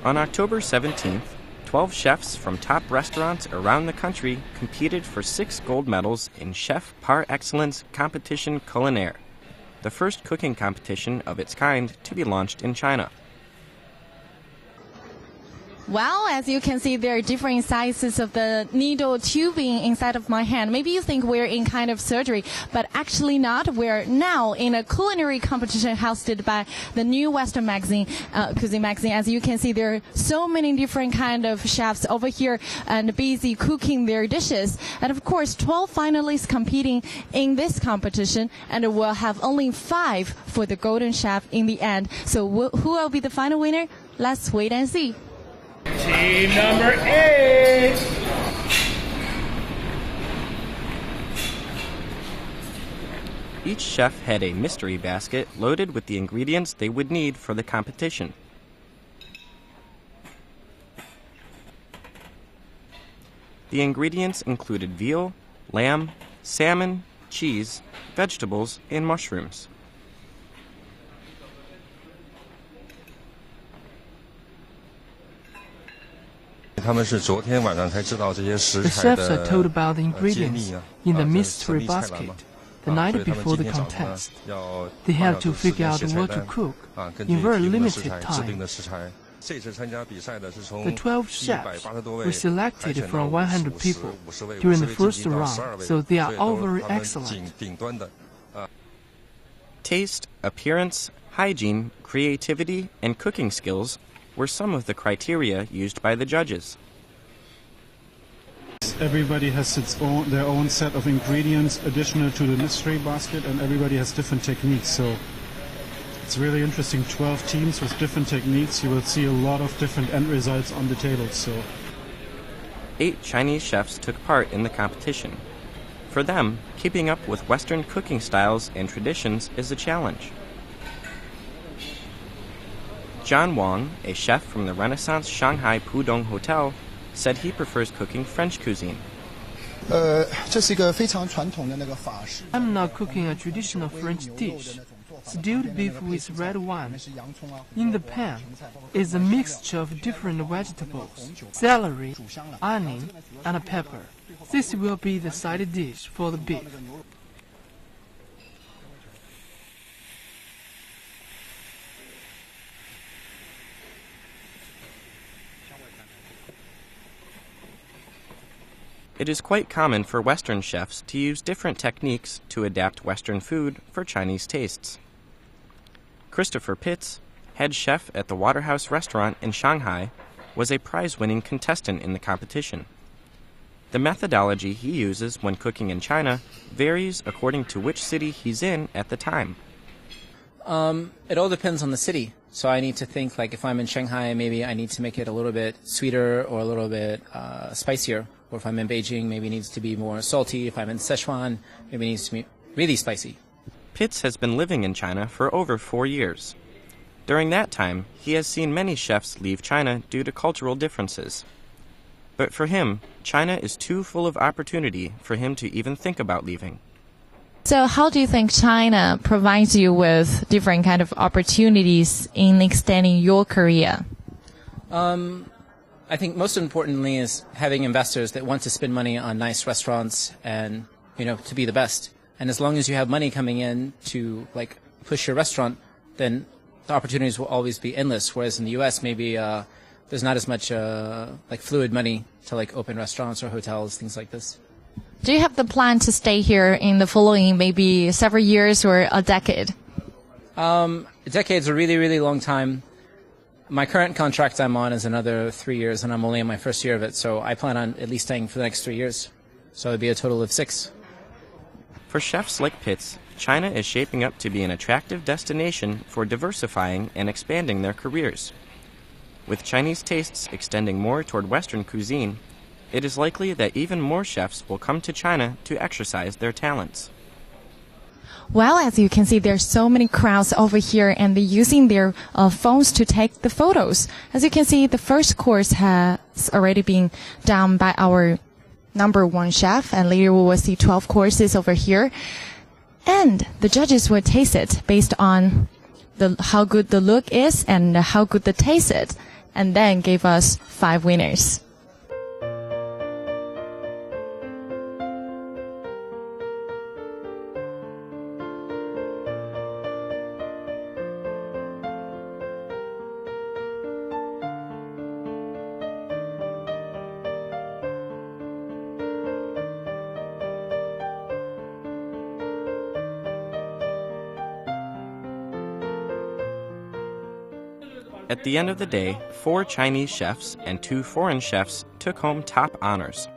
On October 17th, 12 chefs from top restaurants around the country competed for 6 gold medals in Chef Par Excellence competition Culinary, the first cooking competition of its kind to be launched in China. Well, as you can see, there are different sizes of the needle tubing inside of my hand. Maybe you think we're in kind of surgery, but actually not. We're now in a culinary competition hosted by the new Western magazine, Cuisine magazine. As you can see, there are so many different kind of chefs over here and busy cooking their dishes. And of course, 12 finalists competing in this competition, and we'll have only 5 for the golden chef in the end. So who will be the final winner? Let's wait and see. Team number 8. Each chef had a mystery basket loaded with the ingredients they would need for the competition. The ingredients included veal, lamb, salmon, cheese, vegetables, and mushrooms. The chefs are told about the ingredients in the mystery basket the night before the contest. They have to figure out what to cook in very limited time. The 12 chefs were selected from 100 people during the first round, so they are all very excellent. Taste, appearance, hygiene, creativity, and cooking skills were some of the criteria used by the judges. Everybody has their own set of ingredients additional to the mystery basket, and everybody has different techniques. So it's really interesting. 12 teams with different techniques. You will see a lot of different end results on the table. So 8 Chinese chefs took part in the competition. For them, keeping up with Western cooking styles and traditions is a challenge. John Wang, a chef from the Renaissance Shanghai Pudong Hotel, said he prefers cooking French cuisine. I'm now cooking a traditional French dish, stewed beef with red wine. In the pan is a mixture of different vegetables, celery, onion, and pepper. This will be the side dish for the beef. It is quite common for Western chefs to use different techniques to adapt Western food for Chinese tastes. Christopher Pitts, head chef at the Waterhouse restaurant in Shanghai, was a prize-winning contestant in the competition. The methodology he uses when cooking in China varies according to which city he's in at the time. It all depends on the city. So I need to think, like, if I'm in Shanghai, maybe I need to make it a little bit sweeter or a little bit spicier. Or if I'm in Beijing, maybe it needs to be more salty. If I'm in Sichuan, maybe it needs to be really spicy. Pitts has been living in China for over 4 years. During that time, he has seen many chefs leave China due to cultural differences. But for him, China is too full of opportunity for him to even think about leaving. So how do you think China provides you with different kind of opportunities in extending your career? I think most importantly is having investors that want to spend money on nice restaurants and, to be the best. And as long as you have money coming in to, like, push your restaurant, then the opportunities will always be endless. Whereas in the U.S., maybe there's not as much, fluid money to, open restaurants or hotels, things like this. Do you have the plan to stay here in the following maybe several years or a decade? A decade's a really, really long time. My current contract I'm on is another 3 years, and I'm only in my first year of it, so I plan on at least staying for the next 3 years. So it'd be a total of 6. For chefs like Pitts, China is shaping up to be an attractive destination for diversifying and expanding their careers. With Chinese tastes extending more toward Western cuisine, it is likely that even more chefs will come to China to exercise their talents. Well, as you can see, there's so many crowds over here, and they're using their phones to take the photos. As you can see, the first course has already been done by our number 1 chef, and later we will see 12 courses over here. And the judges will taste it based on how good the look is and how good the taste is. and then gave us 5 winners. At the end of the day, 4 Chinese chefs and 2 foreign chefs took home top honors.